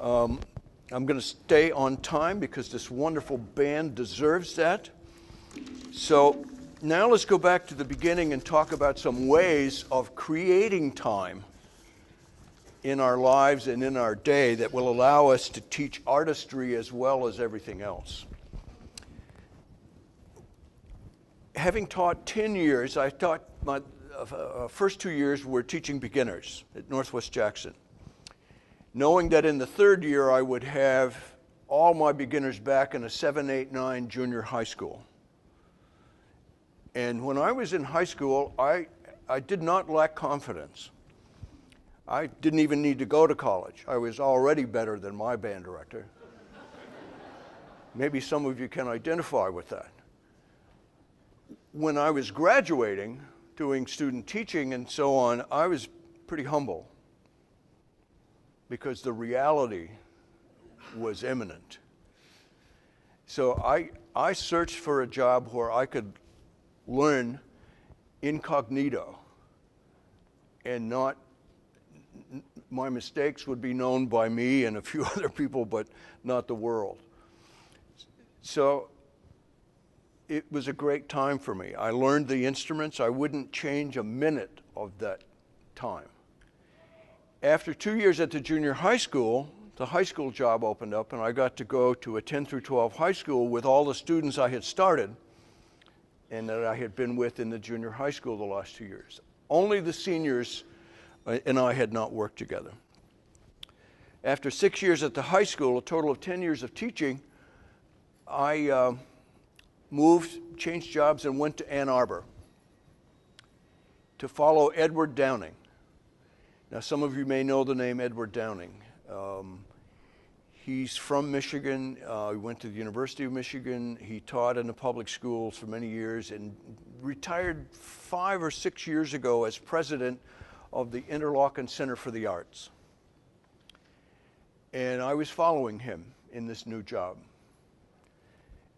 I'm going to stay on time because this wonderful band deserves that. So now let's go back to the beginning and talk about some ways of creating time in our lives and in our day that will allow us to teach artistry as well as everything else. Having taught 10 years, I taught my first 2 years were teaching beginners at Northwest Jackson, knowing that in the third year I would have all my beginners back in a 7, 8, 9 junior high school. And when I was in high school, I did not lack confidence. I didn't even need to go to college. I was already better than my band director. Maybe some of you can identify with that. When I was graduating, doing student teaching and so on, I was pretty humble because the reality was imminent. So I searched for a job where I could learn incognito and not, my mistakes would be known by me and a few other people, but not the world. So it was a great time for me. I learned the instruments. I wouldn't change a minute of that time. After 2 years at the junior high school, the high school job opened up and I got to go to a 10 through 12 high school with all the students I had started and that I had been with in the junior high school the last 2 years. Only the seniors and I had not worked together. After 6 years at the high school, a total of 10 years of teaching, I changed jobs and went to Ann Arbor to follow Edward Downing. Now, some of you may know the name Edward Downing. He's from Michigan. He went to the University of Michigan. He taught in the public schools for many years and retired 5 or 6 years ago as president of the Interlochen Center for the Arts. And I was following him in this new job.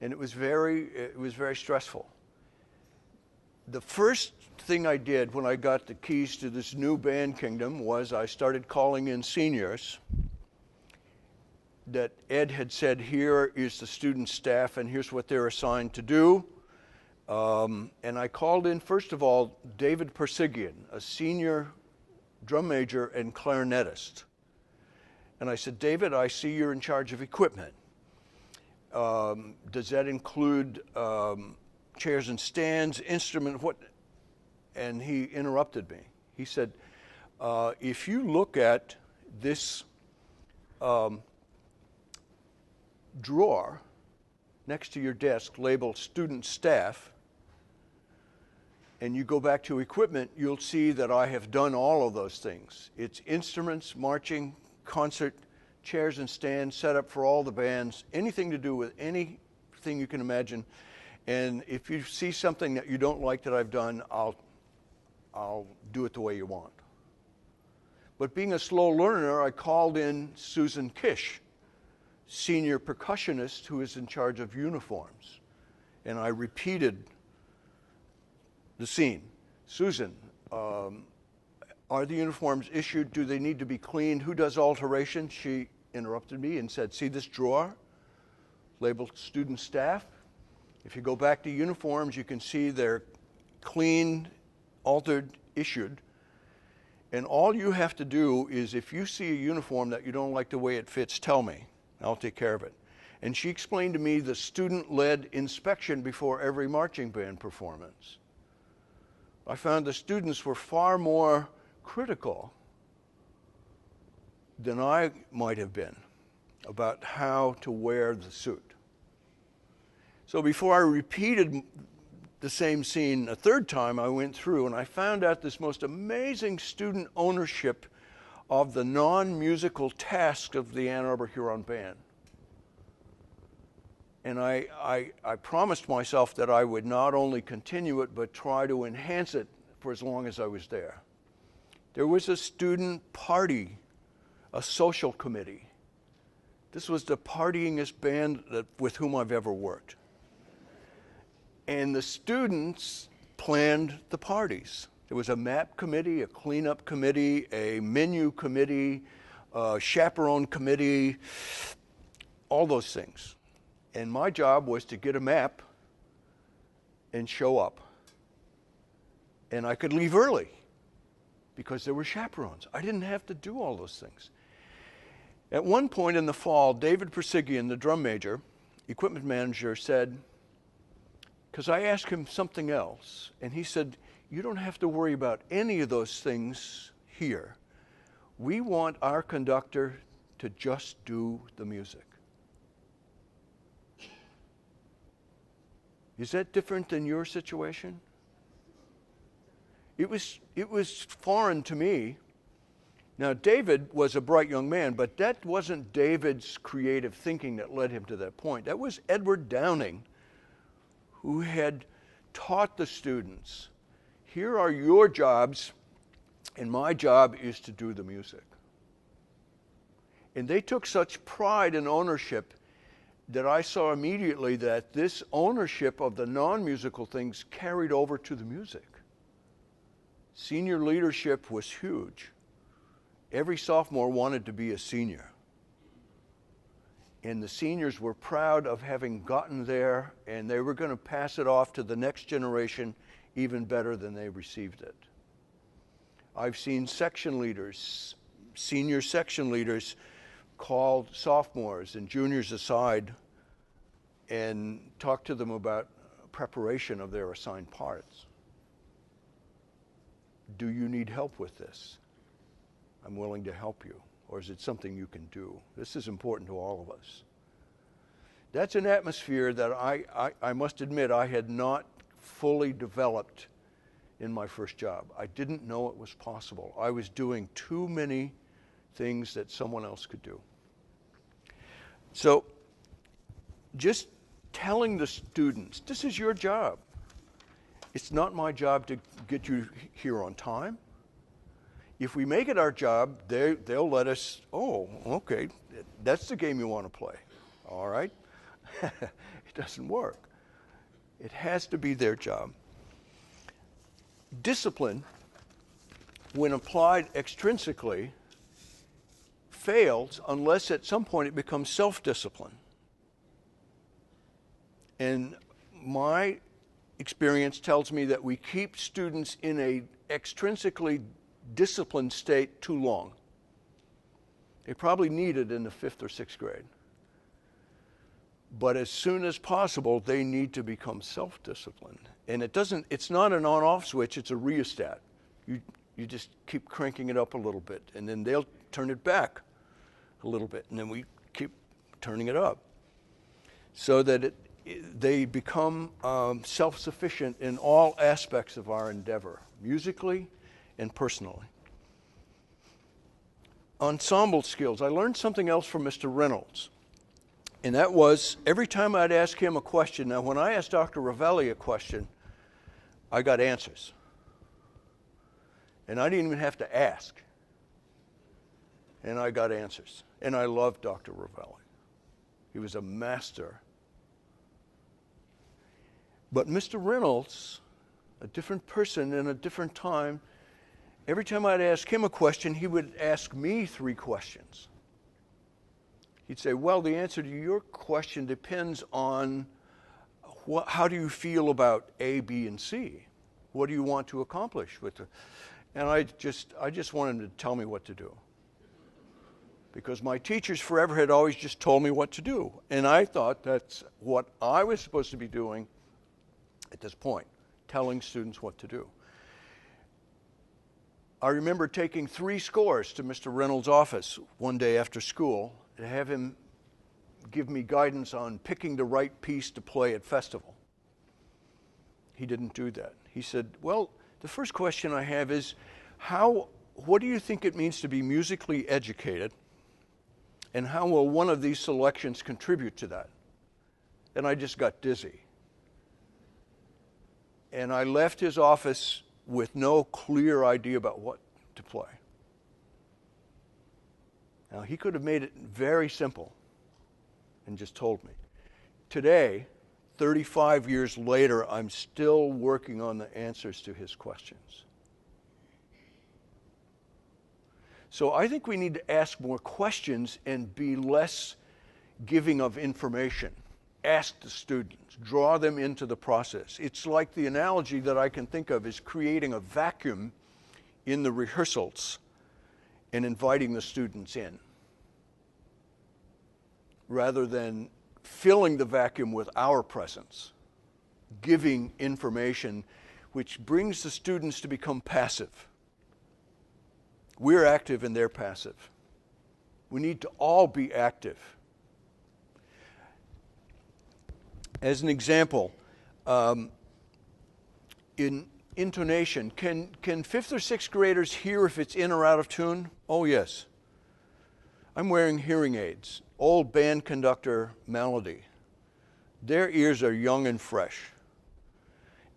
And it was very stressful. The first thing I did when I got the keys to this new band kingdom was I started calling in seniors that Ed had said, here is the student staff and here's what they're assigned to do. And I called in, first of all, David Persigian, a senior drum major and clarinetist. And I said, David, I see you're in charge of equipment. Does that include chairs and stands, instrument, what? And he interrupted me. He said, if you look at this drawer next to your desk labeled student staff, and you go back to equipment, you'll see that I have done all of those things. It's instruments, marching, concert, chairs and stands, set up for all the bands, anything to do with anything you can imagine. And if you see something that you don't like that I've done, I'll do it the way you want. But being a slow learner, I called in Susan Kish, senior percussionist who is in charge of uniforms. And I repeated the scene. Susan, are the uniforms issued? Do they need to be cleaned? Who does alteration? She interrupted me and said, see this drawer labeled student staff? If you go back to uniforms, you can see they're cleaned, altered, issued. And all you have to do is if you see a uniform that you don't like the way it fits, tell me. I'll take care of it. And she explained to me the student-led inspection before every marching band performance. I found the students were far more critical than I might have been about how to wear the suit. So before I repeated the same scene a third time, I went through and I found out this most amazing student ownership of the non-musical task of the Ann Arbor Huron Band. And I promised myself that I would not only continue it, but try to enhance it for as long as I was there. There was a student party, a social committee. This was the partyingest band with whom I've ever worked. And the students planned the parties. There was a map committee, a cleanup committee, a menu committee, chaperone committee, all those things. And my job was to get a map and show up. And I could leave early because there were chaperones. I didn't have to do all those things. At one point in the fall, David Persigian, the drum major, equipment manager, said, because I asked him something else, and he said, you don't have to worry about any of those things here. We want our conductor to just do the music. Is that different than your situation? It was foreign to me. Now, David was a bright young man, but that wasn't David's creative thinking that led him to that point. That was Edward Downing, who had taught the students, here are your jobs, and my job is to do the music. And they took such pride and ownership that I saw immediately that this ownership of the non-musical things carried over to the music. Senior leadership was huge. Every sophomore wanted to be a senior. And the seniors were proud of having gotten there, and they were going to pass it off to the next generation even better than they received it. I've seen section leaders, senior section leaders, called sophomores and juniors aside and talk to them about preparation of their assigned parts. Do you need help with this? I'm willing to help you. Or is it something you can do? This is important to all of us. That's an atmosphere that I must admit I had not fully developed in my first job. I didn't know it was possible. I was doing too many things that someone else could do. So just telling the students, this is your job. It's not my job to get you here on time. If we make it our job, they'll let us, oh, okay, that's the game you want to play. All right? It doesn't work. It has to be their job. Discipline, when applied extrinsically, fails unless at some point it becomes self-discipline. And my experience tells me that we keep students in a extrinsically disciplined state too long. They probably need it in the 5th or 6th grade. But as soon as possible, they need to become self-disciplined. And it's not an on-off switch, it's a rheostat. You just keep cranking it up a little bit, and then they'll turn it back a little bit, and then we keep turning it up. So that they become self-sufficient in all aspects of our endeavor, musically and personally. Ensemble skills. I learned something else from Mr. Reynolds. And that was, every time I'd ask him a question, now when I asked Dr. Ravelli a question, I got answers. And I didn't even have to ask. And I got answers. And I loved Dr. Ravelli. He was a master. But Mr. Reynolds, a different person in a different time, every time I'd ask him a question, he would ask me 3 questions. He'd say, well, the answer to your question depends on how do you feel about A, B, and C? What do you want to accomplish with it? And I just wanted him to tell me what to do. Because my teachers forever had always just told me what to do. And I thought that's what I was supposed to be doing at this point, telling students what to do. I remember taking 3 scores to Mr. Reynolds' office one day after school to have him give me guidance on picking the right piece to play at festival. He didn't do that. He said, well, the first question I have is, what do you think it means to be musically educated, and how will one of these selections contribute to that? And I just got dizzy. And I left his office with no clear idea about what to play. Now, he could have made it very simple and just told me. Today, 35 years later, I'm still working on the answers to his questions. So I think we need to ask more questions and be less giving of information. Ask the students, draw them into the process. It's like the analogy that I can think of is creating a vacuum in the rehearsals and inviting the students in, rather than filling the vacuum with our presence, giving information which brings the students to become passive. We're active and they're passive. We need to all be active. As an example, in intonation, can 5th or 6th graders hear if it's in or out of tune? Oh, yes. I'm wearing hearing aids, old band conductor melody. Their ears are young and fresh.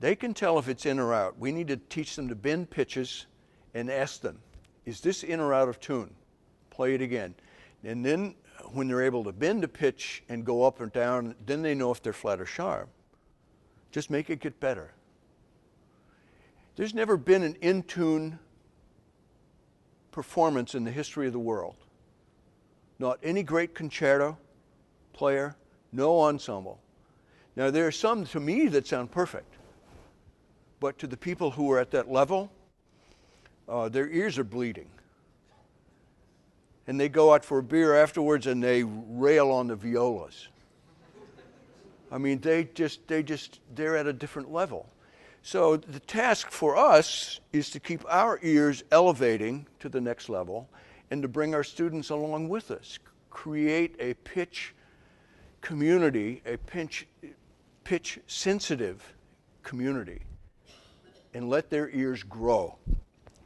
They can tell if it's in or out. We need to teach them to bend pitches and ask them, is this in or out of tune? Play it again. And then when they're able to bend a pitch and go up or down, then they know if they're flat or sharp. Just make it get better. There's never been an in-tune performance in the history of the world. Not any great concerto player, no ensemble. Now there are some to me that sound perfect, but to the people who are at that level, their ears are bleeding. And they go out for a beer afterwards and they rail on the violas. I mean, they're at a different level. So the task for us is to keep our ears elevating to the next level and to bring our students along with us. Create a pitch community, a pitch sensitive community, and let their ears grow.